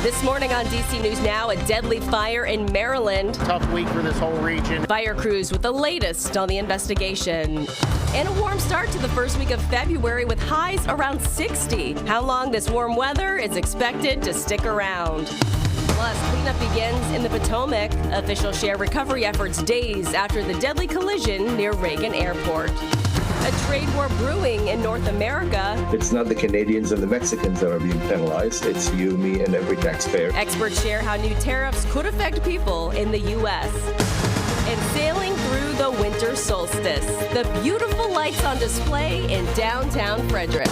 This morning on DC News Now, a deadly fire in Maryland. Tough week for this whole region. Fire crews with the latest on the investigation. And a warm start to the first week of February with highs around 60. How long this warm weather is expected to stick around. Plus, cleanup begins in the Potomac. Officials share recovery efforts days after the deadly collision near Reagan Airport. A trade war brewing in North America. It's not the Canadians and the Mexicans that are being penalized. It's you, me, and every taxpayer. Experts share how new tariffs could affect people in the U.S. And sailing through the winter solstice. The beautiful lights on display in downtown Frederick.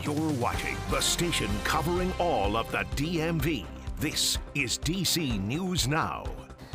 You're watching the station covering all of the DMV. This is DC News Now.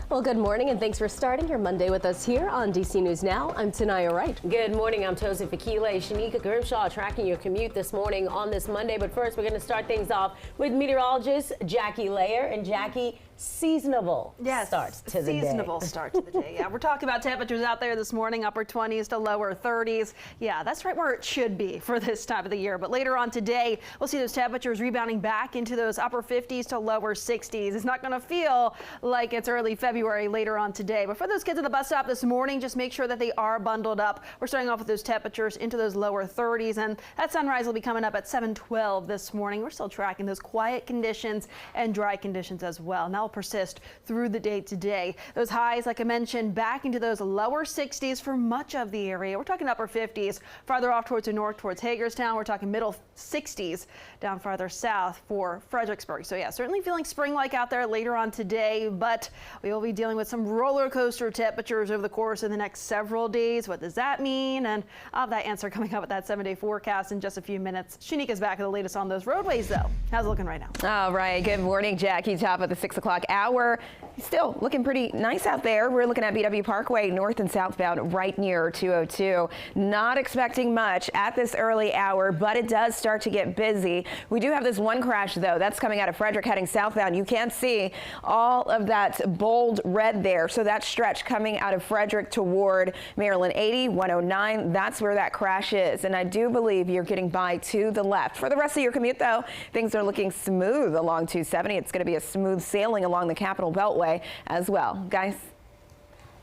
Well, good morning and thanks for starting your Monday with us here on DC News Now. I'm Tanaya Wright. Good morning. I'm Tosi Fakile. Shanika Grimshaw tracking your commute this morning on this Monday. But first, we're going to start things off with meteorologist Jackie Layer. And Jackie, seasonable start to the day. Seasonable start to the day. Yeah, we're talking about temperatures out there this morning, upper 20s to lower 30s. Yeah, that's right where it should be for this time of the year. But later on today, we'll see those temperatures rebounding back into those upper 50s to lower 60s. It's not going to feel like it's early February later on today. But for those kids at the bus stop this morning, just make sure that they are bundled up. We're starting off with those temperatures into those lower 30s, and that sunrise will be coming up at 7:12 this morning. We're still tracking those quiet conditions and dry conditions as well. Now persist through the day today. Those highs, like I mentioned, back into those lower 60s for much of the area. We're talking upper 50s farther off towards the north, towards Hagerstown. We're talking middle 60s down farther south for Fredericksburg. So yeah, certainly feeling spring-like out there later on today, but we will be dealing with some roller coaster temperatures over the course of the next several days. What does that mean? And I'll have that answer coming up with that 7-day forecast in just a few minutes. Shanika's back with the latest on those roadways, though. How's it looking right now? All right. Good morning, Jackie. Top of the 6 o'clock hour. Still looking pretty nice out there. We're looking at BW Parkway north and southbound right near 202. Not expecting much at this early hour, but it does start to get busy. We do have this one crash, though. That's coming out of Frederick heading southbound. You can't see all of that bold red there. So that stretch coming out of Frederick toward Maryland 80, 109, that's where that crash is. And I do believe you're getting by to the left. For the rest of your commute, though, things are looking smooth along 270. It's going to be a smooth sailing along the Capitol Beltway as well. Guys.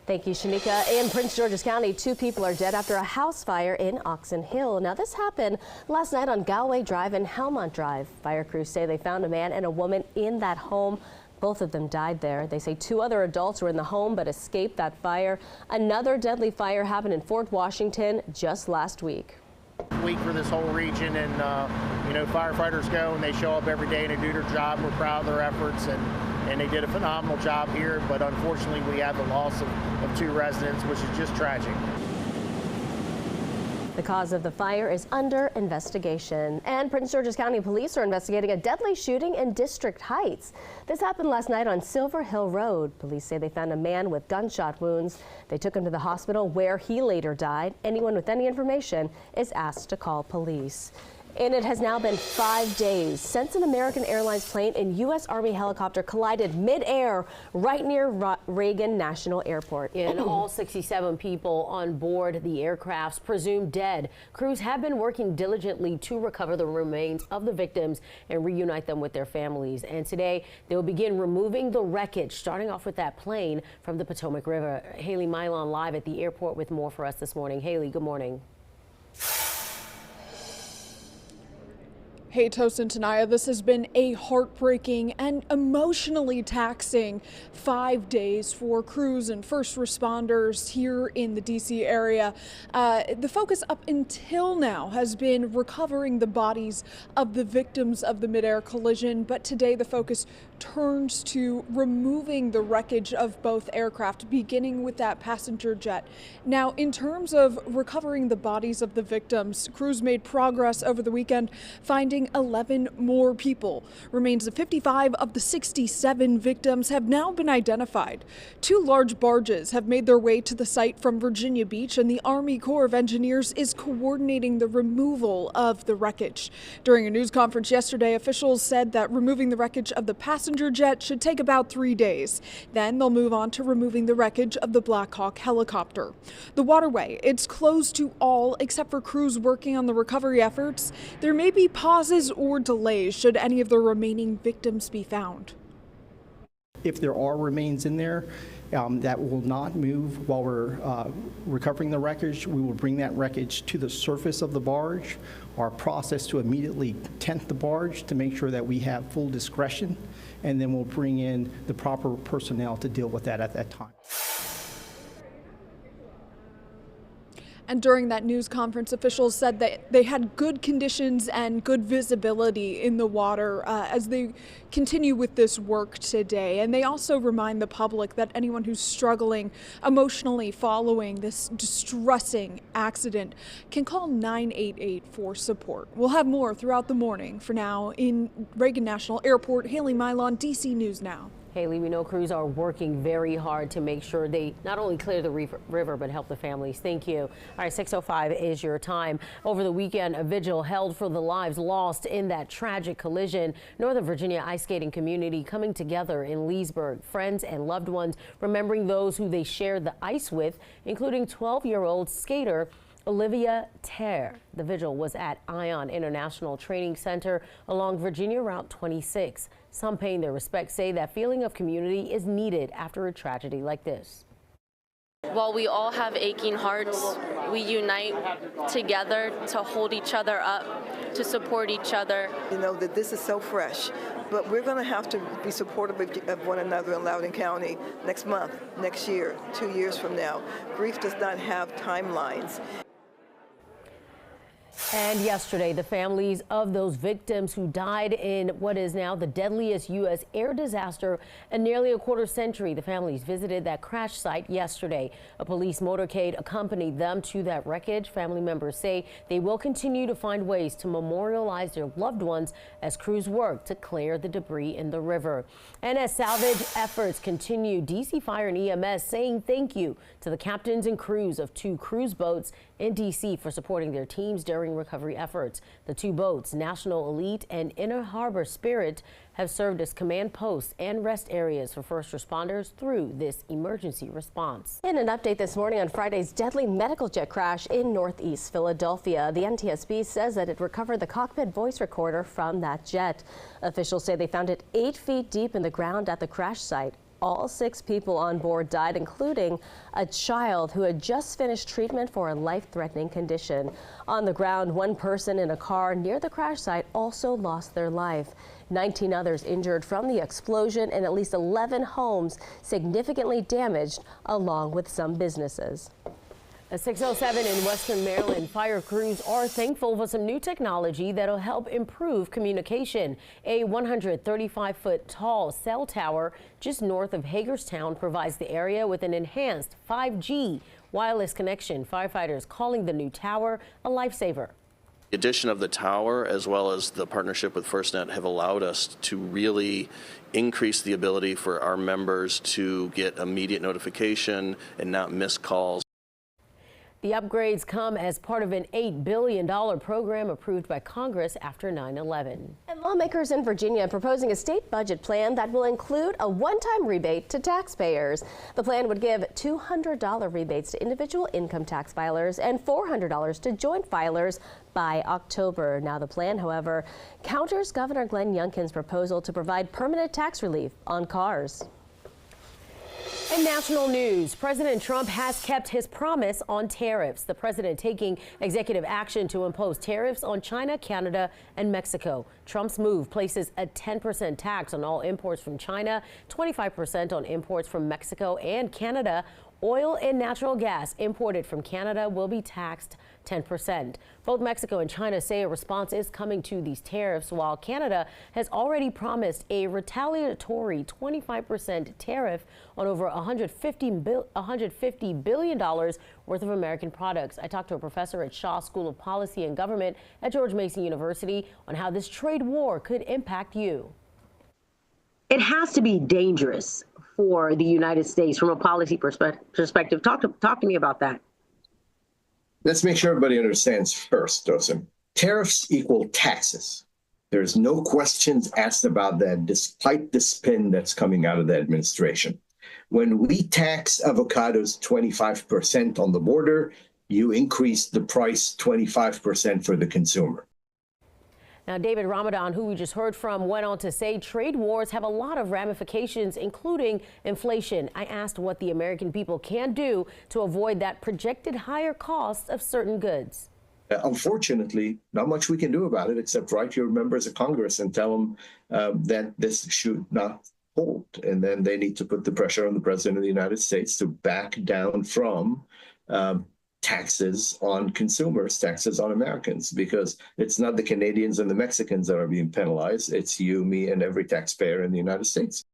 Thank you, Shanika. In Prince George's County, 2 people are dead after a house fire in Oxon Hill. Now, this happened last night on Galway Drive and Helmont Drive. Fire crews say they found a man and a woman in that home. Both of them died there. They say 2 other adults were in the home but escaped that fire. Another deadly fire happened in Fort Washington just last week. Week for this whole region, and firefighters go and they show up every day and they do their job. We're proud of their efforts, and they did a phenomenal job here, but unfortunately we have the loss of 2 residents, which is just tragic. The cause of the fire is under investigation. And Prince George's County Police are investigating a deadly shooting in District Heights. This happened last night on Silver Hill Road. Police say they found a man with gunshot wounds. They took him to the hospital where he later died. Anyone with any information is asked to call police. And it has now been 5 days since an American Airlines plane and U.S. Army helicopter collided mid-air right near Reagan National Airport. And all 67 people on board the aircrafts presumed dead. Crews have been working diligently to recover the remains of the victims and reunite them with their families. And today they will begin removing the wreckage, starting off with that plane from the Potomac River. Haley Milon live at the airport with more for us this morning. Haley, good morning. Hey, Tosin and Tanaya, this has been a heartbreaking and emotionally taxing 5 days for crews and first responders here in the DC area. The focus up until now has been recovering the bodies of the victims of the mid-air collision, but today the focus turns to removing the wreckage of both aircraft, beginning with that passenger jet. Now, in terms of recovering the bodies of the victims, crews made progress over the weekend, finding 11 more people. Remains of 55 of the 67 victims have now been identified. 2 large barges have made their way to the site from Virginia Beach, and the Army Corps of Engineers is coordinating the removal of the wreckage. During a news conference yesterday, officials said that removing the wreckage of the passenger jet should take about 3 days. Then they'll move on to removing the wreckage of the Black Hawk helicopter. The waterway, it's closed to all except for crews working on the recovery efforts. There may be pauses pauses or delays should any of the remaining victims be found. If there are remains in there that will not move while we're recovering the wreckage, we will bring that wreckage to the surface of the barge. Our process to immediately tent the barge to make sure that we have full discretion, and then we'll bring in the proper personnel to deal with that at that time. And during that news conference, officials said that they had good conditions and good visibility in the water as they continue with this work today. And they also remind the public that anyone who's struggling emotionally following this distressing accident can call 988 for support. We'll have more throughout the morning. For now, in Reagan National Airport, Haley Mylon, DC News Now. Haley, we know crews are working very hard to make sure they not only clear the river, but help the families. Thank you. All right, 6:05 is your time. Over the weekend, a vigil held for the lives lost in that tragic collision. Northern Virginia ice skating community coming together in Leesburg. Friends and loved ones remembering those who they shared the ice with, including 12-year-old skater Olivia Terre. The vigil was at Ion International Training Center along Virginia Route 26. Some paying their respects say that feeling of community is needed after a tragedy like this. While we all have aching hearts, we unite together to hold each other up, to support each other. You know that this is so fresh, but we're going to have to be supportive of one another in Loudoun County next month, next year, 2 years from now. Grief does not have timelines. And yesterday, the families of those victims who died in what is now the deadliest U.S. air disaster in nearly a quarter century. The families visited that crash site yesterday. A police motorcade accompanied them to that wreckage. Family members say they will continue to find ways to memorialize their loved ones as crews work to clear the debris in the river. And as salvage efforts continue, D.C. Fire and EMS saying thank you to the captains and crews of 2 cruise boats in D.C. for supporting their teams during recovery efforts. The 2 boats, National Elite and Inner Harbor Spirit, have served as command posts and rest areas for first responders through this emergency response. In an update this morning on Friday's deadly medical jet crash in Northeast Philadelphia, the NTSB says that it recovered the cockpit voice recorder from that jet. Officials say they found it 8 feet deep in the ground at the crash site. All 6 people on board died, including a child who had just finished treatment for a life-threatening condition. On the ground, 1 person in a car near the crash site also lost their life. 19 others injured from the explosion, and at least 11 homes significantly damaged, along with some businesses. At 6:07 in Western Maryland, fire crews are thankful for some new technology that'll help improve communication. A 135-foot tall cell tower just north of Hagerstown provides the area with an enhanced 5G wireless connection. Firefighters calling the new tower a lifesaver. The addition of the tower as well as the partnership with FirstNet have allowed us to really increase the ability for our members to get immediate notification and not miss calls. The upgrades come as part of an $8 billion program approved by Congress after 9/11. And lawmakers in Virginia are proposing a state budget plan that will include a one-time rebate to taxpayers. The plan would give $200 rebates to individual income tax filers and $400 to joint filers by October. Now, the plan, however, counters Governor Glenn Youngkin's proposal to provide permanent tax relief on cars. In national news, President Trump has kept his promise on tariffs. The president taking executive action to impose tariffs on China, Canada, and Mexico. Trump's move places a 10% tax on all imports from China, 25% on imports from Mexico and Canada. Oil and natural gas imported from Canada will be taxed 10%. Both Mexico and China say a response is coming to these tariffs, while Canada has already promised a retaliatory 25% tariff on over $150 billion worth of American products. I talked to a professor at Shaw School of Policy and Government at George Mason University on how this trade war could impact you. It has to be dangerous for the United States from a policy perspective. Talk to me about that. Let's make sure everybody understands first, Dosen. Tariffs equal taxes. There's no questions asked about that, despite the spin that's coming out of the administration. When we tax avocados 25% on the border, you increase the price 25% for the consumer. Now, David Ramadan, who we just heard from, went on to say trade wars have a lot of ramifications, including inflation. I asked what the American people can do to avoid that projected higher cost of certain goods. Unfortunately, not much we can do about it except write your members of Congress and tell them that this should not hold. And then they need to put the pressure on the President of the United States to back down from taxes on consumers, taxes on Americans, because it's not the Canadians and the Mexicans that are being penalized. It's you, me, and every taxpayer in the United States.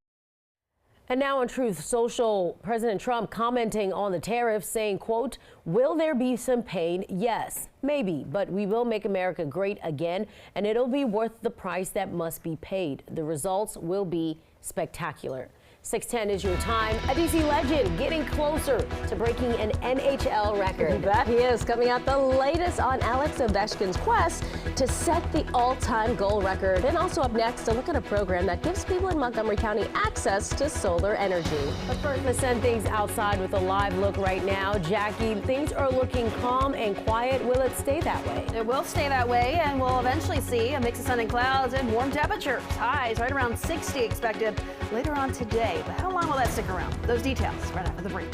And now on Truth Social, President Trump commenting on the tariffs, saying, quote, will there be some pain? Yes, maybe, but we will make America great again, and it'll be worth the price that must be paid. The results will be spectacular. 6:10 is your time. A DC legend getting closer to breaking an NHL record. You bet he is. Coming out the latest on Alex Ovechkin's quest to set the all-time goal record. And also up next, a look at a program that gives people in Montgomery County access to solar energy. But first, let's send things outside with a live look right now. Jackie, things are looking calm and quiet. Will it stay that way? It will stay that way, and we'll eventually see a mix of sun and clouds and warm temperatures. Highs right around 60 expected later on today. But how long will that stick around? Those details right after the break.